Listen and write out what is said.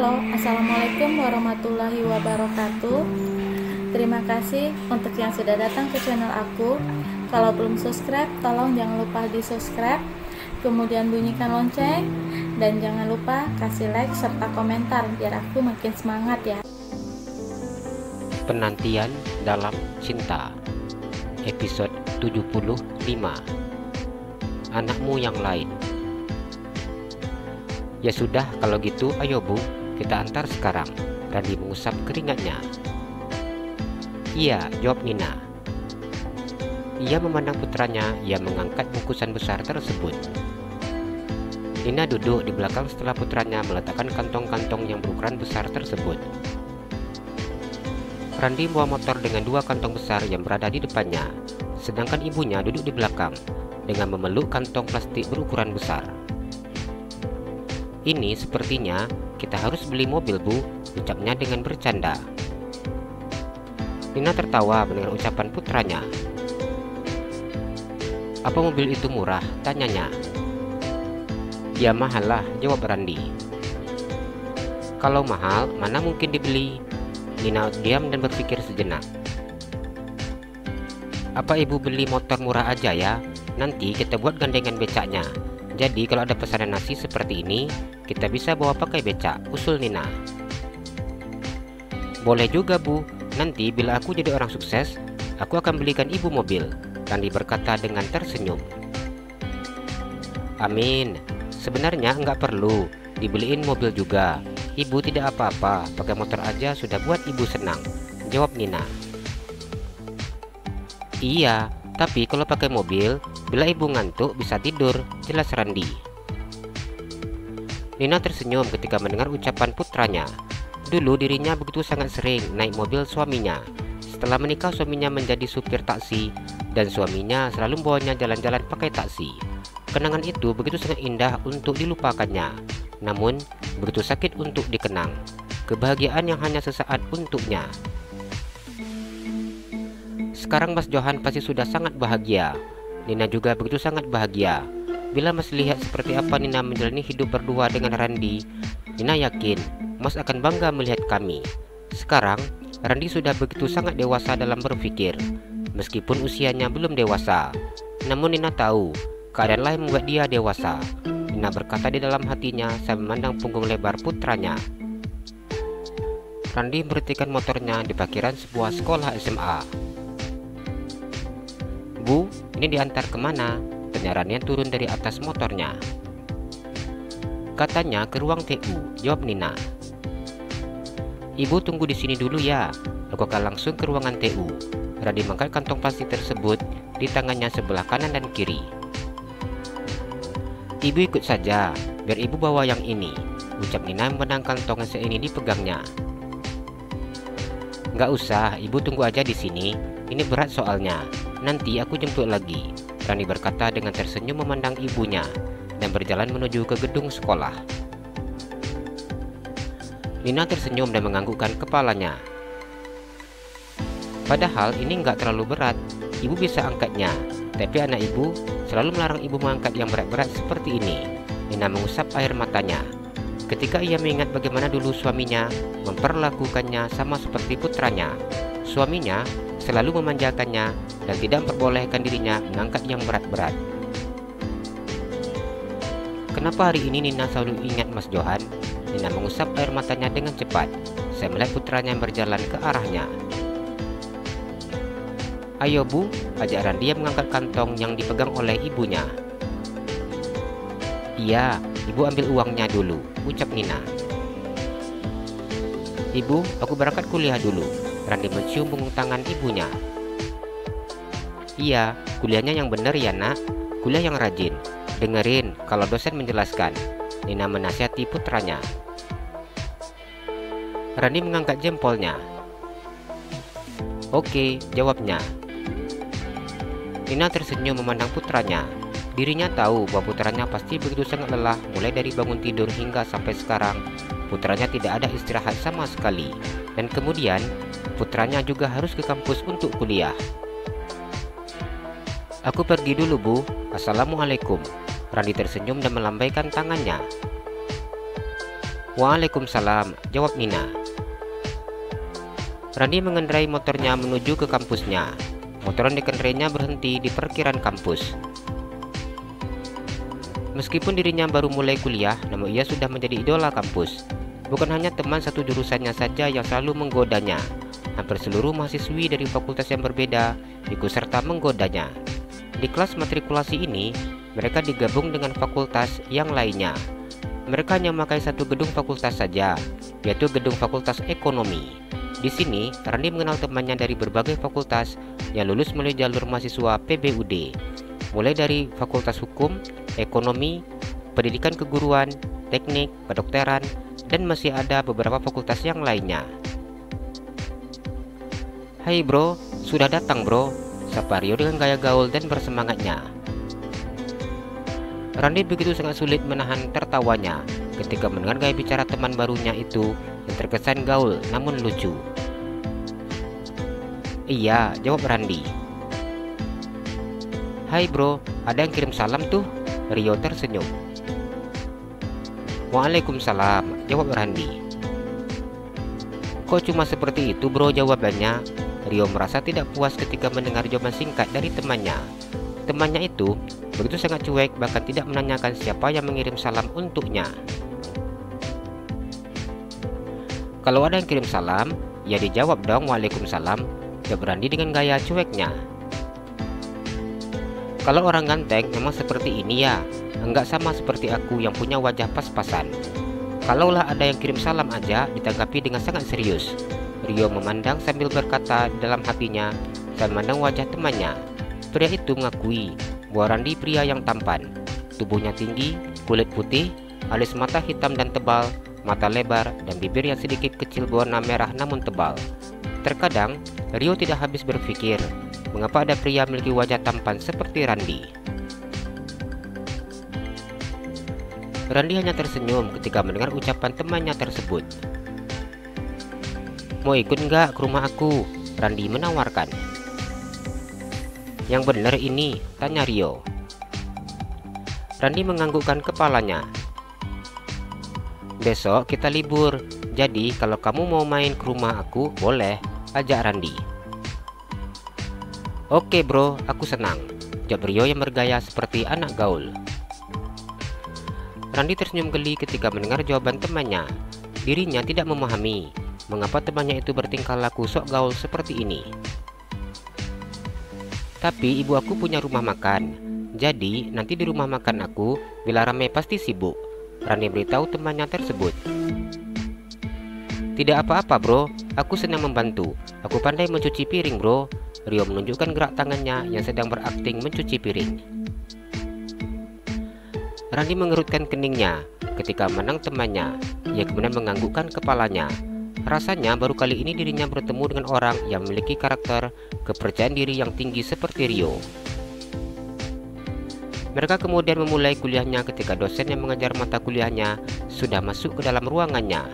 Halo, Assalamualaikum warahmatullahi wabarakatuh. Terima kasih untuk yang sudah datang ke channel aku. Kalau belum subscribe, tolong jangan lupa di subscribe, kemudian bunyikan lonceng, dan jangan lupa kasih like serta komentar biar aku makin semangat ya. Penantian dalam cinta, episode 75. Anakmu yang lain. Ya sudah, kalau gitu ayo Bu, kita antar sekarang. Randy mengusap keringatnya. Iya, jawab Nina. Ia memandang putranya. Ia mengangkat bungkusan besar tersebut. Nina duduk di belakang setelah putranya meletakkan kantong-kantong yang berukuran besar tersebut. Randy membawa motor dengan dua kantong besar yang berada di depannya, sedangkan ibunya duduk di belakang dengan memeluk kantong plastik berukuran besar. Ini sepertinya kita harus beli mobil Bu, ucapnya dengan bercanda. Nina tertawa mendengar ucapan putranya. Apa mobil itu murah? Tanyanya. Ya mahal lah, jawab Randy. Kalau mahal, mana mungkin dibeli? Nina diam dan berpikir sejenak. Apa ibu beli motor murah aja ya? Nanti kita buat gandengan becaknya. Jadi kalau ada pesanan nasi seperti ini, kita bisa bawa pakai becak, usul Nina. Boleh juga Bu, nanti bila aku jadi orang sukses, aku akan belikan ibu mobil, Randy berkata dengan tersenyum. Amin, sebenarnya enggak perlu dibeliin mobil juga. Ibu tidak apa-apa, pakai motor aja sudah buat ibu senang, jawab Nina. Iya, tapi kalau pakai mobil, bila ibu ngantuk bisa tidur, jelas Randy. Nina tersenyum ketika mendengar ucapan putranya. Dulu dirinya begitu sangat sering naik mobil suaminya. Setelah menikah suaminya menjadi supir taksi dan suaminya selalu membawanya jalan-jalan pakai taksi. Kenangan itu begitu sangat indah untuk dilupakannya, namun begitu sakit untuk dikenang. Kebahagiaan yang hanya sesaat untuknya. Sekarang Mas Johan pasti sudah sangat bahagia. Nina juga begitu sangat bahagia. Bila Mas lihat seperti apa Nina menjalani hidup berdua dengan Randy, Nina yakin Mas akan bangga melihat kami. Sekarang, Randy sudah begitu sangat dewasa dalam berpikir, meskipun usianya belum dewasa. Namun Nina tahu, keadaanlah yang membuat dia dewasa. Nina berkata di dalam hatinya sambil memandang punggung lebar putranya. Randy memberhentikan motornya di parkiran sebuah sekolah SMA. Bu, ini diantar kemana? Tanya Randy yang turun dari atas motornya. Katanya ke ruang TU, jawab Nina. Ibu tunggu di sini dulu ya, aku akan langsung ke ruangan TU. Randy mengangkat kantong plastik tersebut di tangannya sebelah kanan dan kiri. Ibu ikut saja, biar ibu bawa yang ini, ucap Nina memandang kantong yang ini dipegangnya. Nggak usah, ibu tunggu aja di sini, ini berat soalnya, nanti aku jemput lagi, Randy berkata dengan tersenyum memandang ibunya dan berjalan menuju ke gedung sekolah. Nina tersenyum dan menganggukkan kepalanya. Padahal ini nggak terlalu berat, ibu bisa angkatnya, tapi anak ibu selalu melarang ibu mengangkat yang berat-berat seperti ini. Nina mengusap air matanya ketika ia mengingat bagaimana dulu suaminya memperlakukannya sama seperti putranya. Suaminya selalu memanjakannya dan tidak memperbolehkan dirinya mengangkat yang berat-berat. Kenapa hari ini Nina selalu ingat Mas Johan? Nina mengusap air matanya dengan cepat. Saya melihat putranya yang berjalan ke arahnya. Ayo Bu, ajak Randy yang mengangkat kantong yang dipegang oleh ibunya. Iya, ibu ambil uangnya dulu, ucap Nina. Ibu, aku berangkat kuliah dulu. Randy mencium punggung tangan ibunya. Iya, kuliahnya yang benar ya nak, kuliah yang rajin. Dengerin kalau dosen menjelaskan, Nina menasihati putranya. Randy mengangkat jempolnya. Oke, jawabnya. Nina tersenyum memandang putranya. Dirinya tahu bahwa putranya pasti begitu sangat lelah mulai dari bangun tidur hingga sampai sekarang. Putranya tidak ada istirahat sama sekali. Dan kemudian, putranya juga harus ke kampus untuk kuliah. Aku pergi dulu Bu, Assalamualaikum. Randy tersenyum dan melambaikan tangannya. Waalaikumsalam, jawab Nina. Randi mengendarai motornya menuju ke kampusnya. Motor yang dikendarainya berhenti di parkiran kampus. Meskipun dirinya baru mulai kuliah, namun ia sudah menjadi idola kampus. Bukan hanya teman satu jurusannya saja yang selalu menggodanya. Hampir seluruh mahasiswi dari fakultas yang berbeda ikut serta menggodanya. Di kelas matrikulasi ini, mereka digabung dengan fakultas yang lainnya. Mereka hanya memakai satu gedung fakultas saja, yaitu gedung Fakultas Ekonomi. Di sini, Randi mengenal temannya dari berbagai fakultas yang lulus melalui jalur mahasiswa PBUD, mulai dari Fakultas Hukum, Ekonomi, Pendidikan Keguruan, Teknik, Kedokteran, dan masih ada beberapa fakultas yang lainnya. "Hai bro, sudah datang bro," sapa Rio dengan gaya gaul dan bersemangatnya. Randi begitu sangat sulit menahan tertawanya ketika mendengar gaya bicara teman barunya itu yang terkesan gaul namun lucu. "Iya," jawab Randi. "Hai bro, ada yang kirim salam tuh," Rio tersenyum. "Waalaikumsalam," jawab Randi. "Kok cuma seperti itu bro jawabannya?" Rio merasa tidak puas ketika mendengar jawaban singkat dari temannya. Temannya itu begitu sangat cuek, bahkan tidak menanyakan siapa yang mengirim salam untuknya. "Kalau ada yang kirim salam, ya dijawab dong waalaikumsalam," jawab Randi dengan gaya cueknya. "Kalau orang ganteng memang seperti ini ya, enggak sama seperti aku yang punya wajah pas-pasan. Kalaulah ada yang kirim salam aja ditanggapi dengan sangat serius." Rio memandang sambil berkata dalam hatinya dan memandang wajah temannya. Pria itu mengakui bahwa Randi pria yang tampan. Tubuhnya tinggi, kulit putih, alis mata hitam dan tebal, mata lebar, dan bibir yang sedikit kecil berwarna merah namun tebal. Terkadang, Rio tidak habis berpikir, mengapa ada pria memiliki wajah tampan seperti Randi. Randi hanya tersenyum ketika mendengar ucapan temannya tersebut. "Mau ikut nggak ke rumah aku?" Randi menawarkan. "Yang benar ini?" tanya Rio. Randi menganggukkan kepalanya. "Besok kita libur, jadi kalau kamu mau main ke rumah aku, boleh," ajak Randi. "Oke bro, aku senang," jawab Rio yang bergaya seperti anak gaul. Randi tersenyum geli ketika mendengar jawaban temannya. Dirinya tidak memahami mengapa temannya itu bertingkah laku sok gaul seperti ini. "Tapi ibu aku punya rumah makan, jadi nanti di rumah makan aku bila ramai pasti sibuk," Randi beritahu temannya tersebut. "Tidak apa-apa bro, aku senang membantu. Aku pandai mencuci piring bro," Rio menunjukkan gerak tangannya yang sedang berakting mencuci piring. Randi mengerutkan keningnya ketika menang temannya. Ia kemudian menganggukkan kepalanya. Rasanya baru kali ini dirinya bertemu dengan orang yang memiliki karakter kepercayaan diri yang tinggi seperti Rio. Mereka kemudian memulai kuliahnya ketika dosen yang mengajar mata kuliahnya sudah masuk ke dalam ruangannya.